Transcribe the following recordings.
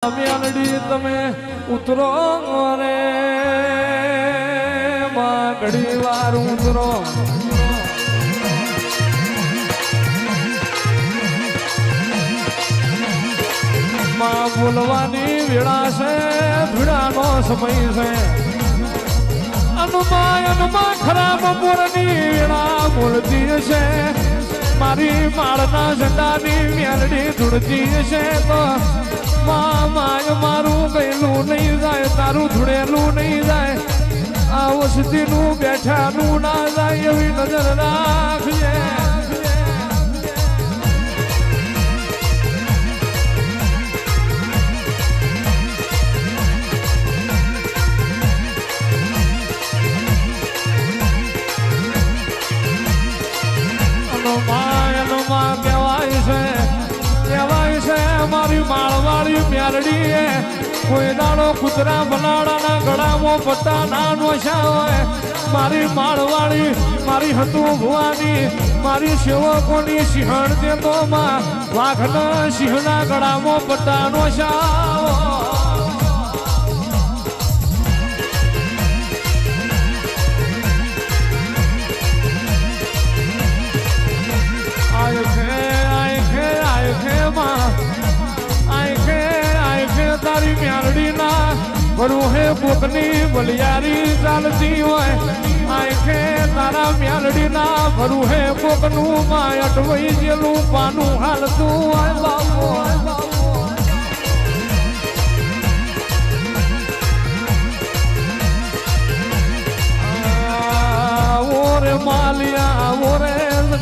મેલડી તમે ઉતરો રે માં ઘડી વાર ઉતરો માં બોલવાની વેળા છે ભીડાનો સમય છે અનુમાન ખરાબ બોલની વેળા બોલતી છે મારી માળના ઝંડાની મેલડી ધૂળતી છે તો માય મારું ગયેલું નહીં જાય તારું ધૂળેલું નહીં જાય આ વસતીનું બેઠાનું ના જાય એવી નજર રાખજે મારી માળવાળી મેલડી કોઈ દાડો કૂતરા બનાડાના ગળામાં પટ્ટા ના નોશા હોય મારી માળવાળી મારી હતું ભુવાની મારી સેવકોની સિંહણ દેતો માં વાઘના સિંહના ગળામાં પટ્ટા નોશા તારી મેલડી ના ભરું હે પોકની બલિયારી ચાલતી હોય આંખે તારા મેલડી ના ભરું હે પોકનું માં અટવાઈ ગયેલું પાનું હાલતું હોય બાપો ઓરે માલિયા ઓરે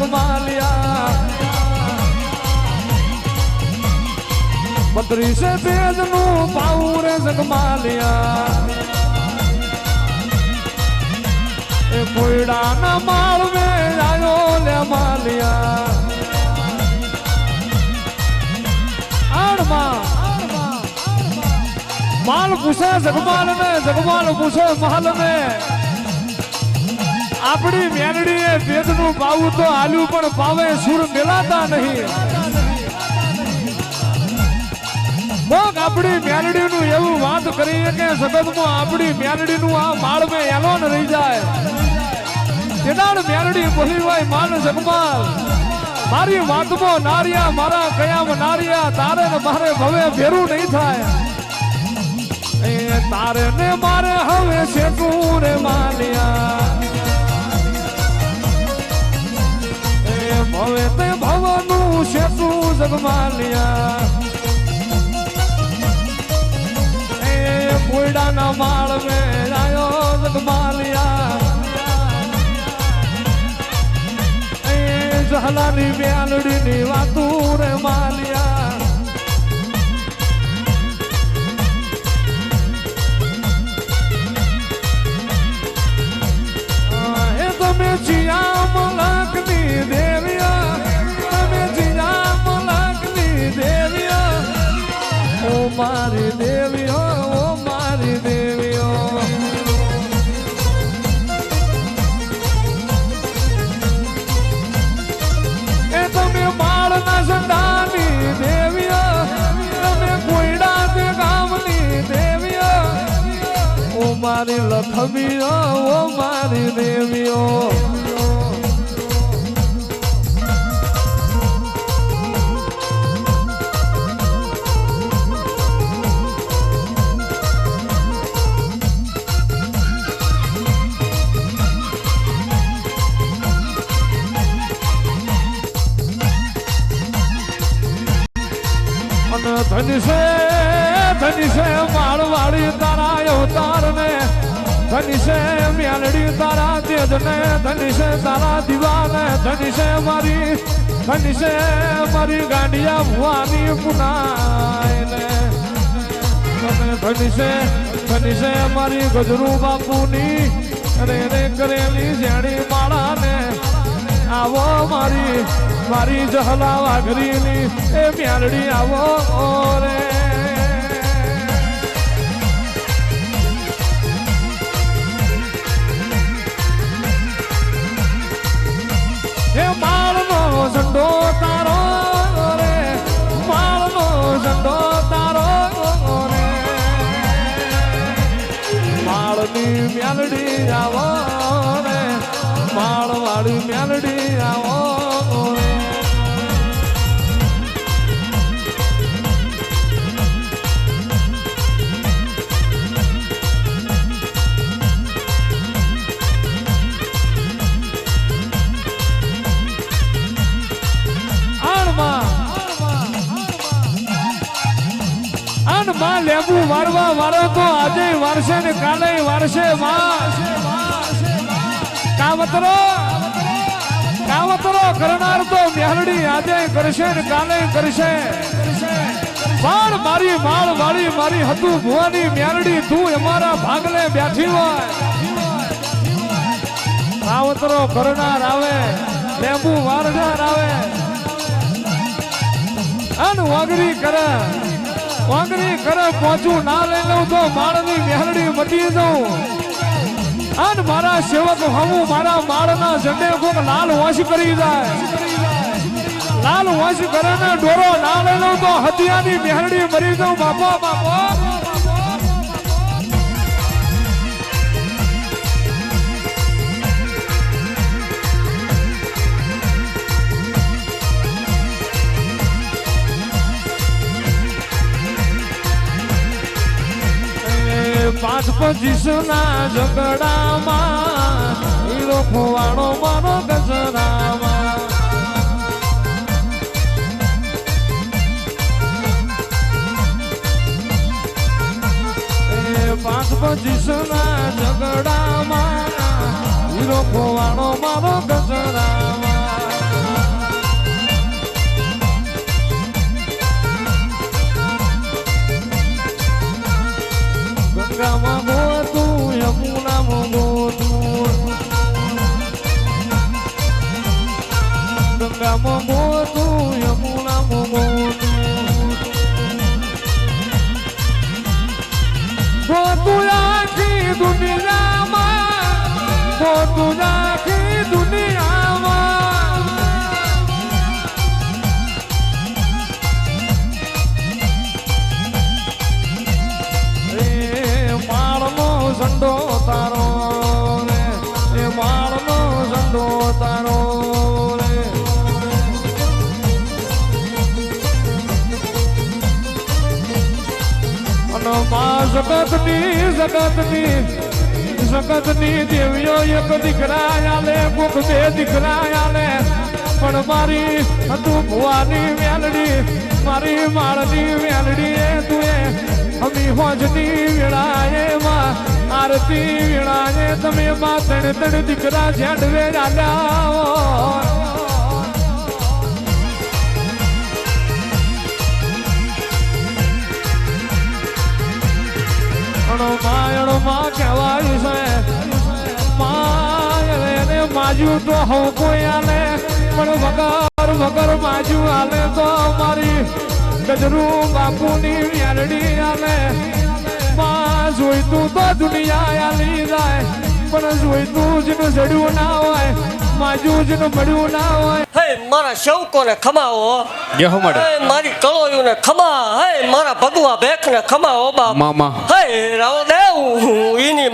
માલિયા 32 પેજ નું પાઉં રે જગમાલિયા એ કોયડા ના માળ મે આયો લે માલિયા આડમાં માલ પૂછે જગમાલ ને જગમાલ પૂછે મહાલ ને આપણી મેલડી એ પેજ નું પાઉં તો આલ્યું પણ પાવે સુર મેલાતા નહીં આપણી મેલડી નું એવું વાત કરીએ કે સગતમાં આપણી મેલડી નું આ માળ મેં એલોન રહી જાય કેદાર મેલડી બોલી હોય માન જગમાલ મારી વાતમાં નારિયા મારા કયામાં નારિયા તારે ને મારે ભવે ભેરું નહીં થાય એ તારે ને મારે હવે શેઠું રે માલિયા એ ભવે તે ભવનું શેઠું જગમાલિયા કોયડા ના માળ મે આયો જગમાલિયા એ જહલાની મેલડી ની વાતું રે માલિયા એ તમે જીયા મલકની દેવિયા તમે જીયા મલકની દેવિયા ઓ મારી દેવિયો ઝંડાની દેવીઓ તમે કોયડા તે ગામની દેવીઓ ઓ મારી લખમીઓ ઓ મારી દેવીઓ ધની છે માળવાળી તારા અવતાર ને ધની છે મેલડી તારા તેજ ને ધની છે તારા દીવાને ધની છે મારી ગાંડિયા ભુવાની પુનાય ને ધની છે મારી ગજરુ બાપુની રે રે કરેલી જેણી માળા ને આવો મારી જહલા વાઘરીની એ મેલડી આવો રે એ માળનો ઝંડો તારો રે માળનો ઝંડો તારો વાળી મેલડી આવો રે માળ વાળી મેલડી આવો રે માં લેબુ વારવા વાળો તો આજે વારસે ને કાલે વારસે કાવતરો કરનાર તો મેલડી આજે કરશે ને કાલે કરશે પણ મારી માળ વાળી મારી હતું ભુવાની મેલડી તું અમારા ભાગલે બેઠી હોય કાવતરો કરનાર આવે લેબુ વારનાર આવે અન વાગરી કરે પહોંચું ના લઈ લઉં તો માળની મેલડી મટી દઉં અને મારા સેવક હમું મારા માળના ઝંડે કોક લાલ વોશ કરી જાય લાલ વોશ કરે ને ડોરો ના લઈ લઉં તો હતિયાની મેલડી મરી દઉં બાપો પાંચ પચીસના ઝઘડામાં હીરો ખોવાણો મારો ગજરામાં પાંચ પચીસના ઝઘડામાં હીરો ખોવાણો મારો ગજરામાં ગંગામાં ગોતું યમુનામાં ગોતું ગંગામાં ગોતું યમુનામાં ગોતું આખી દુનિયામાં ગોતું આખી દુનિયામાં ઝંડો તારો રે એ માળનો ઝંડો તારો રે અને માં જગતની દેવીઓ એક દીકરા આલે કોક બે દીકરા આલે પણ મારી હતું ભુવાની મેલડી મારી માળની મેલડી એ તું અમી હોજની વેળાએ માં આરતી વેળાએ તમે માં ત્રણ દીકરા ઝેડવે આલ્યા માં કહેવાય છે માયને માજુ તો હવ કોઈ આલે પણ વગર માજુ આલે તો મારી ગજરું બાપુની મેલડી આલે માં જોઈતું તો દુનિયા આલી જાય પણ જોઈતું જેનું જડ્યું ના હોય માજુ જેનું મળ્યું ના હોય હે મારા શૌકોને ખમાવો હે મારી કળોયુને ખમા હે મારા ભગવા ભેખને ખમાવો બાપ મામા હે રાવ દેવ ઈની